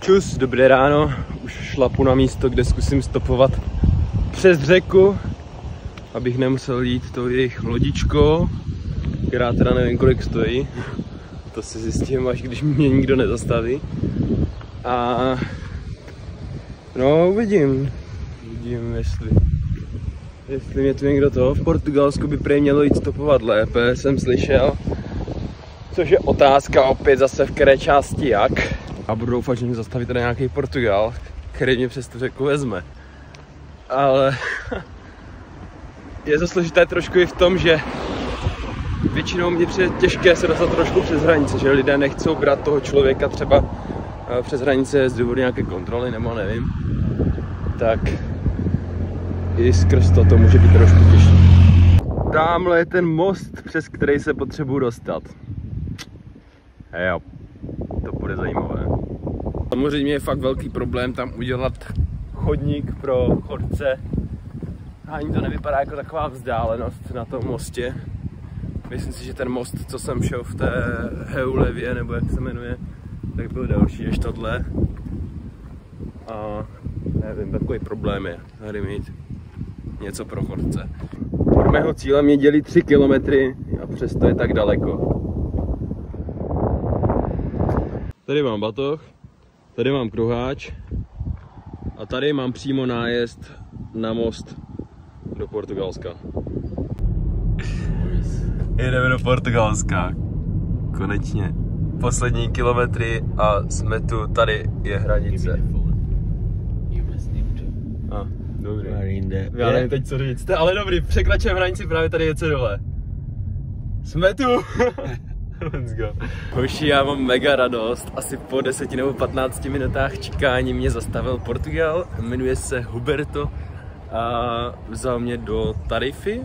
Čus, dobré ráno, už šlapu na místo, kde zkusím stopovat přes řeku, abych nemusel jít tou jejich lodičkou, která teda nevím kolik stojí, to si zjistím, až když mě nikdo nezastaví. A no uvidím, jestli mě tu někdo toho. V Portugalsku by prý mělo jít stopovat lépe, jsem slyšel, což je otázka opět zase v které části jak. A budu doufat, že mě zastaví tady nějaký Portugal, který mě přes tu řeku vezme. Ale je to složité trošku i v tom, že většinou mě přijde těžké se dostat trošku přes hranice, že lidé nechcou brát toho člověka třeba přes hranice z důvodu nějaké kontroly nebo nevím. Tak i skrz to může být trošku těžší. Tamhle je ten most, přes který se potřebuji dostat. Jo, to bude zajímavé. Samozřejmě je fakt velký problém tam udělat chodník pro chodce. Ani to nevypadá jako taková vzdálenost na tom mostě. Myslím si, že ten most, co jsem šel v té Heulevě, nebo jak se jmenuje, tak byl delší než tohle. A nevím, takový problém je tady mít něco pro chodce. Od mého cíle mě dělí 3 kilometry a přesto je tak daleko. Tady mám batoh, tady mám kruháč a tady mám přímo nájezd na most do Portugalska. Jedeme do Portugalska. Konečně. Poslední kilometry a jsme tu, tady je hranice. Dobrý. Já nevím teď co říct, ale dobrý, překračujeme hranici, právě tady je co dole. Jsme tu! Let's go. Hoši, já mám mega radost. Asi po 10 nebo 15 minutách čekání mě zastavil Portugal. Jmenuje se Huberto a vzal mě do Tarify.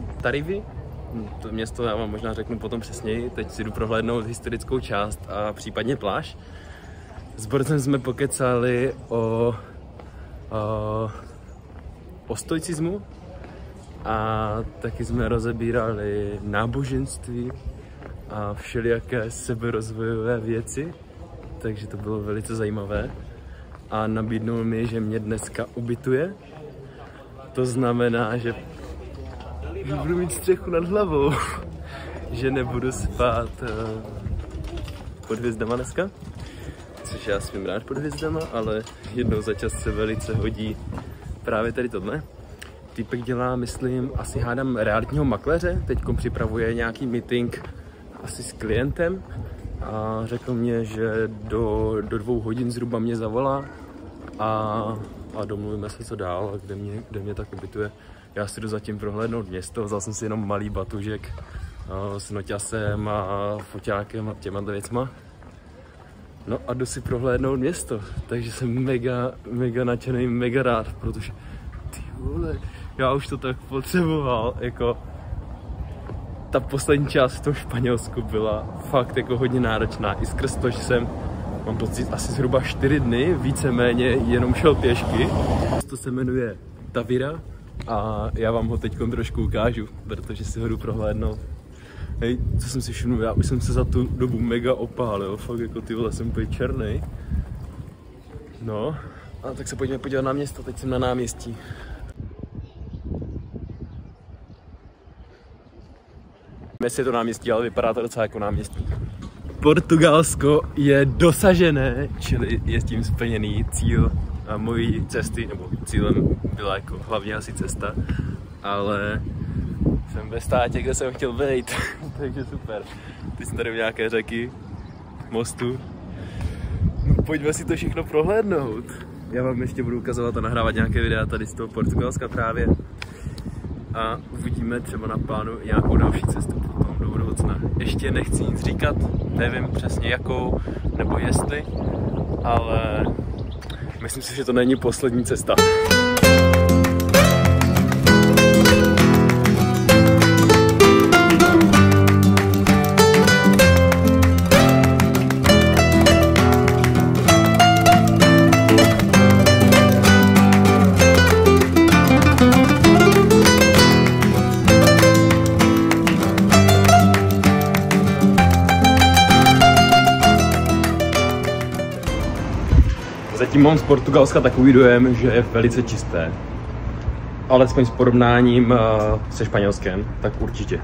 To město já vám možná řeknu potom přesněji. Teď si jdu prohlédnout historickou část a případně pláž. S Borcem jsme pokecali o stoicismu a taky jsme rozebírali náboženství a všelijaké seberozvojové věci, takže to bylo velice zajímavé. A nabídnul mi, že mě dneska ubytuje. To znamená, že budu mít střechu nad hlavou, že nebudu spát pod hvězdama dneska, což já svým rád pod hvězdama, ale jednou za čas se velice hodí právě tady tohle. Týpek dělá, myslím, asi hádám realitního makléře, teďkom připravuje nějaký meeting asi s klientem a řekl mě, že do 2 hodin zhruba mě zavolá a domluvíme se co dál a kde mě tak ubytuje. Já si jdu zatím prohlédnout město, vzal jsem si jenom malý batužek s noťasem a foťákem a těma věcma. No a jdu si prohlédnout město, takže jsem mega nadšený, mega rád, protože ty vole, já už to tak potřeboval, jako ta poslední část v tom Španělsku byla fakt jako hodně náročná, i skrz to, že jsem, mám pocit, asi zhruba 4 dny víceméně jenom šel pěšky. To se jmenuje Tavira a já vám ho teď trošku ukážu, protože si ho jdu prohlédnout. Hej, co jsem si všiml, já už jsem se za tu dobu mega opálil, fakt jako ty vole, jsem úplně černý. No, a tak se pojďme podívat na město, teď jsem na náměstí. Jestli je to náměstí, ale vypadá to docela jako náměstí. Portugalsko je dosažené, čili je tím splněný cíl mojí cesty, nebo cílem byla jako hlavně asi cesta, ale jsem ve státě, kde jsem chtěl být, takže super. Teď jsem tady v nějaké řeky, mostu. No, pojďme si to všechno prohlédnout. Já vám ještě budu ukazovat a nahrávat nějaké videa tady z toho Portugalska právě. A uvidíme třeba na plánu nějakou další cestu potom do budoucna. Ještě nechci nic říkat, nevím přesně jakou nebo jestli, ale myslím si, že to není poslední cesta. Zatím mám z Portugalska takový dojem, že je velice čisté. Alespoň s porovnáním se Španělskem, tak určitě.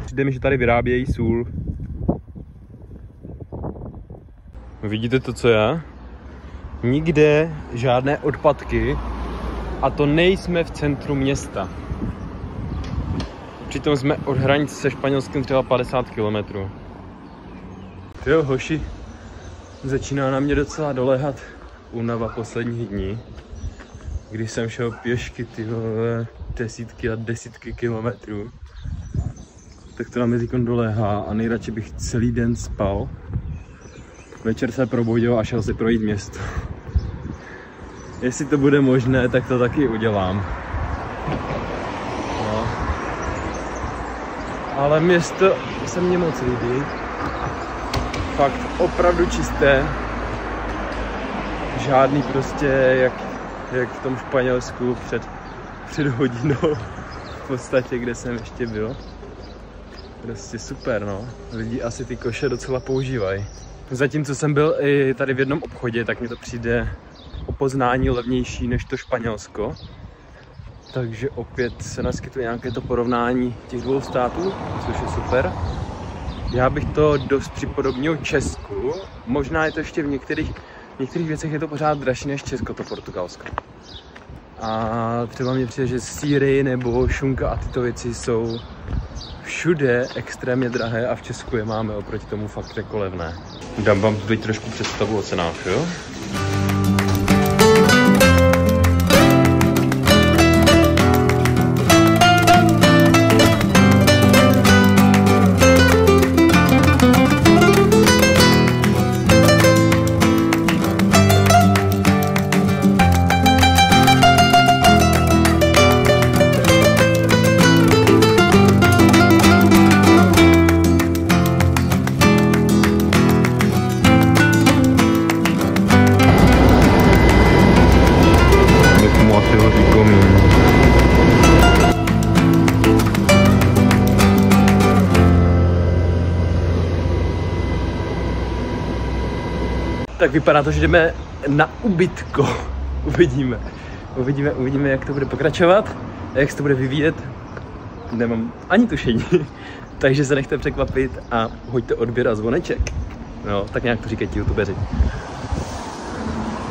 Přijde mi, že tady vyrábějí sůl. Vidíte to, co já? Nikde žádné odpadky a to nejsme v centru města. Přitom jsme od hranice se Španělskem třeba 50 km. Jo, hoši, začíná na mě docela doléhat únava posledních dní. Když jsem šel pěšky, ty vole, desítky a desítky kilometrů, tak to na mě teď doléhá a nejradši bych celý den spal. Večer se probudil a šel si projít město. Jestli to bude možné, tak to taky udělám. No. Ale město se mně moc líbí. Fakt opravdu čisté. Žádný prostě jak v tom Španělsku před hodinou v podstatě, kde jsem ještě byl. Prostě super, no. Lidi asi ty koše docela používají. Zatímco jsem byl i tady v jednom obchodě, tak mi to přijde o poznání levnější než to Španělsko. Takže opět se naskytuje nějaké to porovnání těch dvou států, což je super. Já bych to dost připodobnil Česku. Možná je to ještě v některých věcech je to pořád dražší než Česko, to Portugalsko. A třeba mně přijde, že sýry nebo šunka a tyto věci jsou všude extrémně drahé a v Česku je máme oproti tomu fakt jako levné. Dám vám teď trošku představu o cenách, jo? Tak vypadá to, že jdeme na ubytko. Uvidíme, jak to bude pokračovat a jak se to bude vyvíjet. Nemám ani tušení. Takže se nechte překvapit a hoďte odběr a zvoneček. No, tak nějak to říkají ti youtubeři.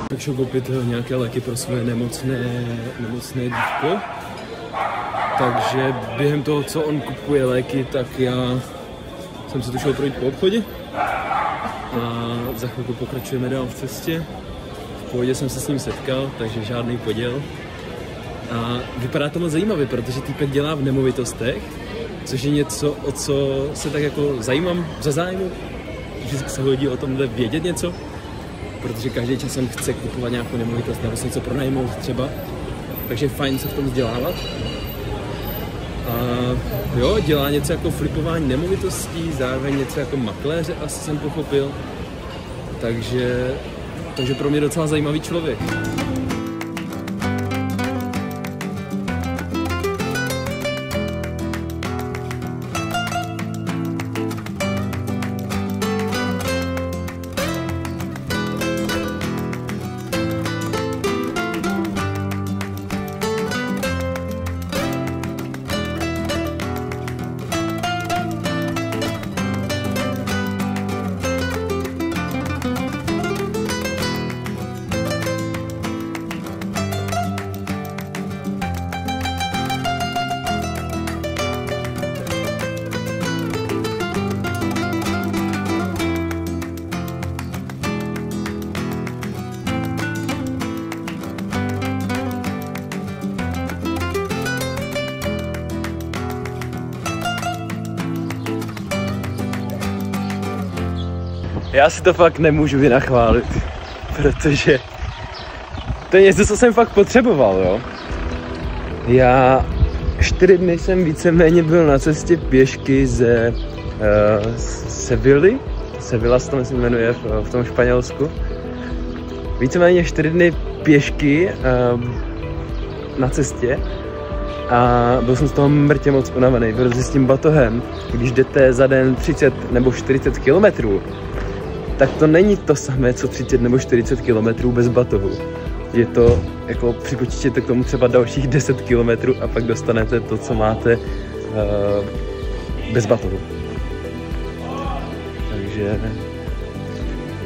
Tak šel koupit nějaké léky pro své nemocné dítko. Takže během toho, co on kupuje léky, tak já jsem se tu šel projít po obchodě. A za chvilku pokračujeme dál v cestě. V pohodě jsem se s ním setkal, takže žádný poděl. A vypadá to moc zajímavě, protože týpek dělá v nemovitostech, což je něco, o co se tak jako zajímám ze zájmu. Vždycky se hodí o tomhle vědět něco, protože každý časem chce kupovat nějakou nemovitost nebo si něco pronajmout třeba. Takže je fajn se v tom vzdělávat. A jo, dělá něco jako flipování nemovitostí, zároveň něco jako makléře, asi jsem pochopil. Takže pro mě docela zajímavý člověk. Já si to fakt nemůžu vynachválit, protože to je něco, co jsem fakt potřeboval, jo. Já 4 dny jsem víceméně byl na cestě pěšky ze Sevilly. Sevilla se to myslím jmenuje v tom Španělsku. Víceméně 4 dny pěšky na cestě a byl jsem z toho mrtě moc unavený, protože s tím batohem, když jdete za den 30 nebo 40 kilometrů, tak to není to samé, co 30 nebo 40 km bez batohu. Je to, jako připočítěte k tomu třeba dalších 10 km a pak dostanete to, co máte bez batohu.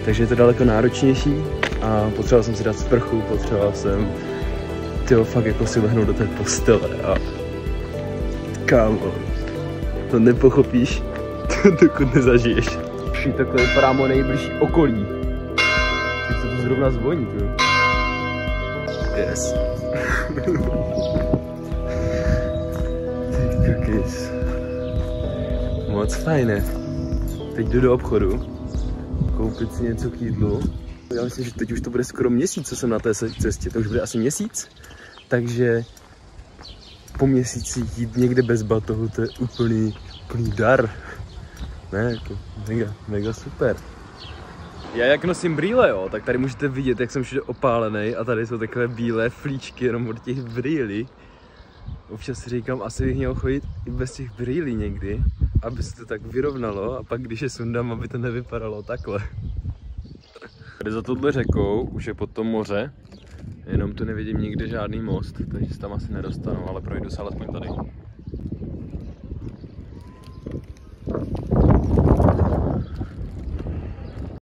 Takže je to daleko náročnější a potřeboval jsem si dát sprchu, potřeboval jsem fakt jako si lehnout do té postele a kámo, to nepochopíš, dokud nezažiješ. Takhle vypadá moje nejbližší okolí. Teď se to zrovna zvoní, tu. Yes. Cookies. Moc fajné. Teď jdu do obchodu, koupit si něco k jídlu. Já myslím, že teď už to bude skoro měsíc, co jsem na té cestě. To už bude asi měsíc. Takže po měsíci jít někde bez batohu, to je úplný dar. Ne, jako mega super. Já jak nosím brýle, jo, tak tady můžete vidět, jak jsem všude opálený a tady jsou takové bílé flíčky jenom od těch brýlí. Občas si říkám, asi bych měl chodit i bez těch brýlí někdy, aby se to tak vyrovnalo a pak když je sundám, aby to nevypadalo takhle. Tady za touhle řekou už je potom moře, jenom tu nevidím nikde žádný most, takže se tam asi nedostanu, ale projdu se alespoň tady.